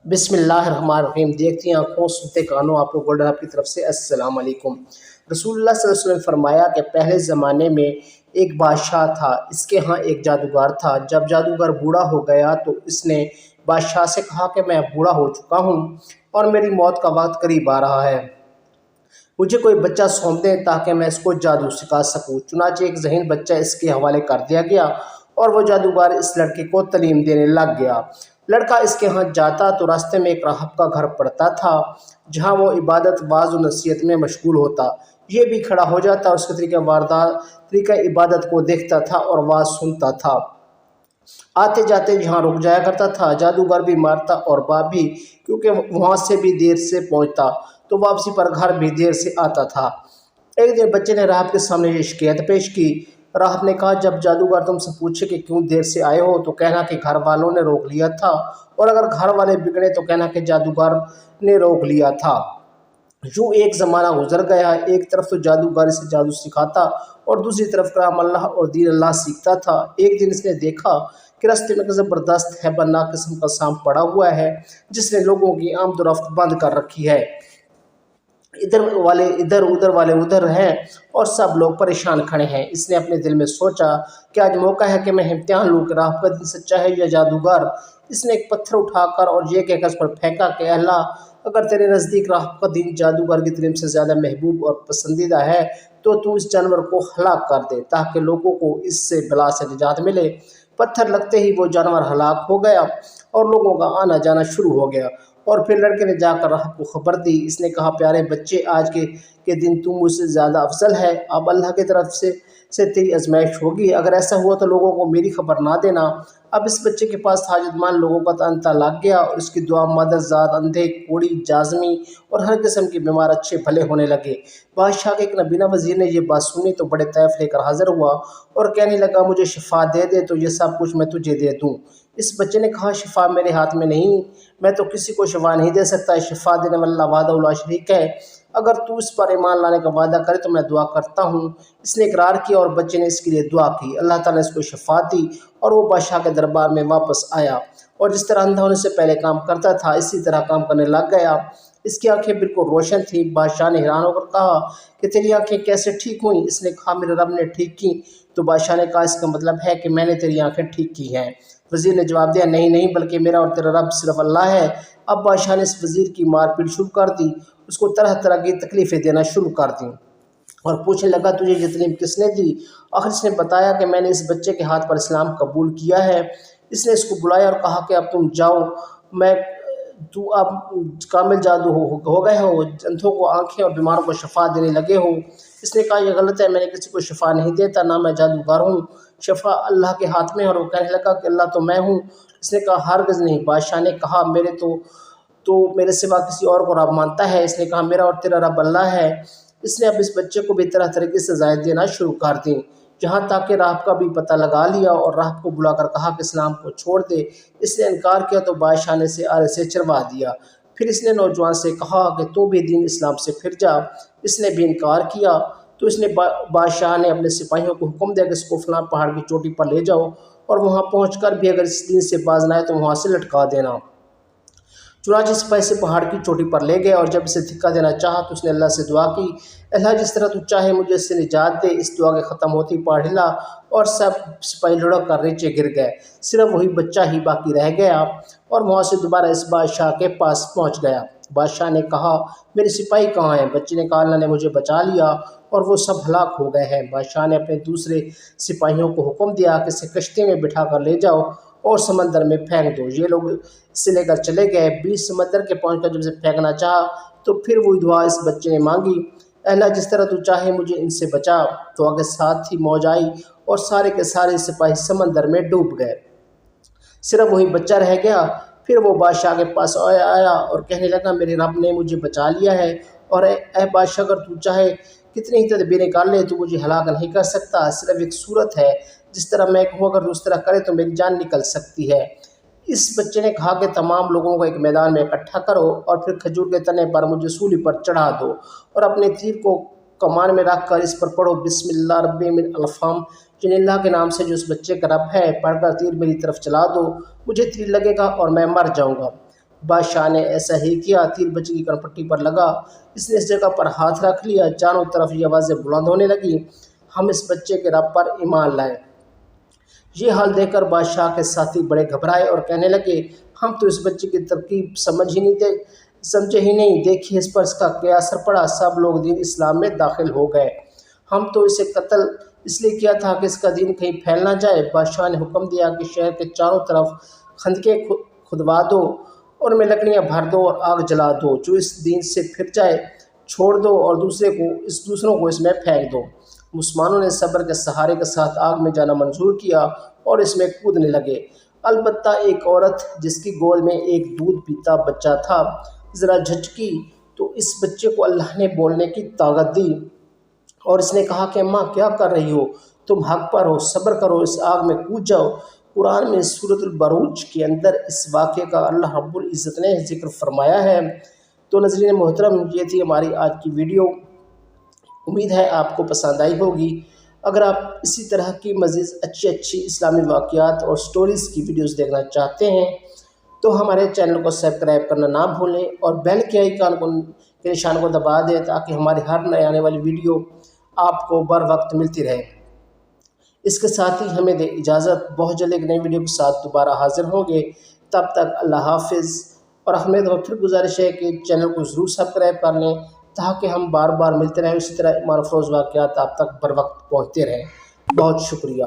بسم اللہ الرحمن الرحیم۔ دیکھتی ہیں آنکھوں سنتے کانوں، آپ کو گولڈن آپ کی طرف سے السلام علیکم۔ رسول اللہ صلی اللہ علیہ وسلم نے فرمایا کہ پہلے زمانے میں ایک بادشاہ تھا، اس کے ہاں ایک جادوگر تھا۔ جب جادوگر بوڑھا ہو گیا تو اس نے بادشاہ سے کہا کہ میں بوڑھا ہو چکا ہوں اور میری موت کا وقت قریب آ رہا ہے، مجھے کوئی بچہ سونپ دیں تاکہ میں اس کو جادو سکھا سکوں۔ چنانچہ ایک ذہین بچہ اس کے حوالے کر دیا گیا اور وہ جادوگر اس لڑکے کو تعلیم دینے لگ گیا۔ لڑکا اس کے ہاں جاتا تو راستے میں ایک راہب کا گھر پڑتا تھا جہاں وہ عبادت، واعظ و نصیحت میں مشغول ہوتا۔ یہ بھی کھڑا ہو جاتا اور اس کے طریقہ عبادت کو دیکھتا تھا اور واعظ سنتا تھا۔ آتے جاتے جہاں رک جایا کرتا تھا، جادوگر بھی مارتا اور باپ بھی، کیونکہ وہاں سے بھی دیر سے پہنچتا تو واپسی پر گھر بھی دیر سے آتا تھا۔ ایک دن بچے نے راہب کے سامنے یہ شکایت پیش کی۔ راہب نے کہا، جب جادوگر تم سے پوچھے کہ کیوں دیر سے آئے ہو تو کہنا کہ گھر والوں نے روک لیا تھا، اور اگر گھر والے بگڑے تو کہنا کہ جادوگر نے روک لیا تھا۔ یوں ایک زمانہ گزر گیا، ایک طرف تو جادوگر اسے جادو سکھاتا اور دوسری طرف کلام اللہ اور دین اللہ سیکھتا تھا۔ ایک دن اس نے دیکھا کہ راستے میں زبردست ہیبتناک قسم کا سانپ پڑا ہوا ہے جس نے لوگوں کی آمد و رفت بند کر رکھی ہے۔ ادھر والے ادھر ہیں اور سب لوگ پریشان کھڑے ہیں۔ اس نے اپنے دل میں سوچا کہ آج موقع ہے کہ میں امتحان لوں کہ راہب کا دین سچا ہے یا جادوگر۔ اس نے ایک پتھر اٹھا کر اور یہ کہہ کر اس پر پھینکا کہ اے اللہ، اگر تیرے نزدیک راہب کا دین جادوگر کی تعلیم سے زیادہ محبوب اور پسندیدہ ہے تو اس جانور کو ہلاک کر دے تاکہ لوگوں کو اس سے بلا سے نجات ملے۔ پتھر لگتے ہی وہ جانور ہلاک ہو گیا اور لوگوں کا آنا جانا شروع ہو گیا۔ اور پھر لڑکے نے جا کر راہب کو خبر دی۔ اس نے کہا، پیارے بچے، آج کے دن تم مجھ سے زیادہ افضل ہے۔ اب اللہ کی طرف سے تیری آزمائش ہوگی، اگر ایسا ہوا تو لوگوں کو میری خبر نہ دینا۔ اب اس بچے کے پاس حاجت مند لوگوں کا تانتا لگ گیا اور اس کی دعا مدد ذات، اندھے، کوڑی، جازمی اور ہر قسم کے بیمار اچھے بھلے ہونے لگے۔ بادشاہ کے ایک نابینا وزیر نے یہ بات سنی تو بڑے طیف لے کر حاضر ہوا اور کہنے لگا، مجھے شفا دے دے تو یہ سب کچھ میں تجھے دے دوں۔ اس بچے نے کہا، شفا میرے ہاتھ میں نہیں، میں تو کسی کو شفا نہیں دے سکتا، شفا دینے والا وحدہ لا شریک ہے۔ اگر تو اس پر ایمان لانے کا وعدہ کرے تو میں دعا کرتا ہوں۔ اس نے اقرار کیا اور بچے نے اس کے لیے دعا کی۔ اللہ تعالیٰ نے اس کو شفا دی اور وہ بادشاہ کے دربار میں واپس آیا اور جس طرح اندھا ہونے سے پہلے کام کرتا تھا اسی طرح کام کرنے لگ گیا۔ اس کی آنکھیں بالکل روشن تھیں۔ بادشاہ نے حیران ہو کر کہا کہ تیری آنکھیں کیسے ٹھیک ہوئیں؟ اس نے کہا، میرے رب نے ٹھیک کی۔ تو بادشاہ نے کہا، اس کا مطلب ہے کہ میں نے تیری آنکھیں ٹھیک کی ہیں؟ وزیر نے جواب دیا، نہیں بلکہ میرا اور تیرا رب صرف اللہ ہے۔ اب بادشاہ نے اس وزیر کی مار پیٹ شروع کر دی، اس کو طرح طرح کی تکلیفیں دینا شروع کر دیں اور پوچھنے لگا، تجھے یہ تعلیم کس نے دی؟ آخر اس نے بتایا کہ میں نے اس بچے کے ہاتھ پر اسلام قبول کیا ہے۔ اس نے اس کو بلایا اور کہا کہ اب تم جاؤ، تو اب کامل جادو ہو گئے ہو، اندھوں کو آنکھیں اور بیماروں کو شفا دینے لگے ہو۔ اس نے کہا، یہ غلط ہے، میں نے کسی کو شفا نہیں دیتا، نہ میں جادوگر ہوں، شفا اللہ کے ہاتھ میں ہے۔ اور وہ کہنے لگا کہ اللہ تو میں ہوں۔ اس نے کہا، ہرگز نہیں۔ بادشاہ نے کہا، میرے سوا کسی اور کو رب مانتا ہے؟ اس نے کہا، میرا اور تیرا رب اللہ ہے۔ اس نے اب اس بچے کو بھی طرح طرح کی سزائیں دینا شروع کر دیں، جہاں تک کہ راہب کا بھی پتہ لگا لیا اور راہب کو بلا کر کہا کہ اسلام کو چھوڑ دے۔ اس نے انکار کیا تو بادشاہ نے اسے آرے سے چروا دیا۔ پھر اس نے نوجوان سے کہا کہ تو بھی دین اسلام سے پھر جا۔ اس نے بھی انکار کیا تو بادشاہ نے اپنے سپاہیوں کو حکم دیا کہ اس کو فلاں پہاڑ کی چوٹی پر لے جاؤ اور وہاں پہنچ کر بھی اگر اس دین سے باز نہ آئے تو وہاں سے لٹکا دینا۔ چنانچہ سپاہی سے پہاڑ کی چوٹی پر لے گئے اور جب اسے دھکا دینا چاہا تو اس نے اللہ سے دعا کی، اللہ جس طرح تو چاہے مجھے اس سے نجات دے۔ اس دعا کے ختم ہوتی پہاڑ ہلا اور سب سپاہی لڑک کر نیچے گر گئے، صرف وہی بچہ ہی باقی رہ گیا اور وہاں سے دوبارہ اس بادشاہ کے پاس پہنچ گیا۔ بادشاہ نے کہا، میرے سپاہی کہاں ہیں؟ بچے نے کہا، اللہ نے مجھے بچا لیا اور وہ سب ہلاک ہو گئے ہیں۔ بادشاہ نے اپنے دوسرے سپاہیوں کو حکم دیا کہ اسے کشتی میں بٹھا کر لے جاؤ اور سمندر میں پھینک دو۔ یہ لوگ اسے لے کر چلے گئے۔ بیچ سمندر کے پہنچ کر جب اسے پھینکنا چاہا تو پھر وہی دعا اس بچے نے مانگی، اللہ جس طرح تو چاہے مجھے ان سے بچا۔ تو آگے ساتھ ہی موج آئی اور سارے کے سارے سپاہی سمندر میں ڈوب گئے، صرف وہی بچہ رہ گیا۔ پھر وہ بادشاہ کے پاس آیا اور کہنے لگا، میرے رب نے مجھے بچا لیا ہے اور اے بادشاہ، اگر تو چاہے کتنی ہی تدبیریں کر لے تو مجھے ہلاک نہیں کر سکتا۔ صرف ایک صورت ہے، جس طرح میں کہوں اگر اس طرح کرے تو میری جان نکل سکتی ہے۔ اس بچے نے کہا کہ تمام لوگوں کو ایک میدان میں اکٹھا کرو اور پھر کھجور کے تنے پر مجھے سولی پر چڑھا دو اور اپنے تیر کو کمان میں رکھ کر اس پر پڑھو، بسم اللہ رب من الفام، یعنی اللہ کے نام سے جو اس بچے کا رب ہے، پڑھ کر تیر میری طرف چلا دو، مجھے تیر لگے گا اور میں مر جاؤں گا۔ بادشاہ نے ایسا ہی کیا، تیر بچے کی کانپٹی پر لگا، اس نے اس جگہ پر ہاتھ رکھ لیا، چاروں طرف یہ آوازیں بلند ہونے لگی، ہم اس بچے کے رب پر ایمان لائیں۔ یہ حال دیکھ کر بادشاہ کے ساتھی بڑے گھبرائے اور کہنے لگے، ہم تو اس بچے کی ترکیب سمجھے ہی نہیں، دیکھیے اس پر اس کا کیا اثر پڑا، سب لوگ دین اسلام میں داخل ہو گئے۔ ہم تو اسے قتل اس لیے کیا تھا کہ اس کا دین کہیں پھیل نہ جائے۔ بادشاہ نے حکم دیا کہ شہر کے چاروں طرف خندقیں کھدوا دو اور ان میں لکڑیاں بھر دو اور آگ جلا دو، جو اس دین سے پھر جائے چھوڑ دو اور دوسروں کو اس میں پھینک دو۔ مسلمانوں نے صبر کے سہارے کے ساتھ آگ میں جانا منظور کیا اور اس میں کودنے لگے۔ البتہ ایک عورت جس کی گود میں ایک دودھ پیتا بچہ تھا ذرا جھجکی تو اس بچے کو اللہ نے بولنے کی طاقت دی اور اس نے کہا کہ ماں کیا کر رہی ہو، تم حق پر ہو، صبر کرو، اس آگ میں کود جاؤ۔ قرآن میں سورۃ البروج کے اندر اس واقعے کا اللہ رب العزت نے ذکر فرمایا ہے۔ تو ناظرین محترم، یہ تھی ہماری آج کی ویڈیو، امید ہے آپ کو پسند آئی ہوگی۔ اگر آپ اسی طرح کی مزید اچھی اسلامی واقعات اور سٹوریز کی ویڈیوز دیکھنا چاہتے ہیں تو ہمارے چینل کو سبسکرائب کرنا نہ بھولیں اور بیل کے آئیکن کے نشان کو دبا دیں تاکہ ہماری ہر نئے آنے والی ویڈیو آپ کو بر وقت ملتی رہے۔ اس کے ساتھ ہی ہمیں دے اجازت، بہت جلد ایک نئی ویڈیو کے ساتھ دوبارہ حاضر ہوں گے۔ تب تک اللہ حافظ، اور ہمیں پھر گزارش ہے کہ چینل کو ضرور سبسکرائب کر لیں تاکہ ہم بار بار ملتے رہیں، اسی طرح ایمان افروز واقعات آپ تک بر وقت پہنچتے رہیں۔ بہت شکریہ۔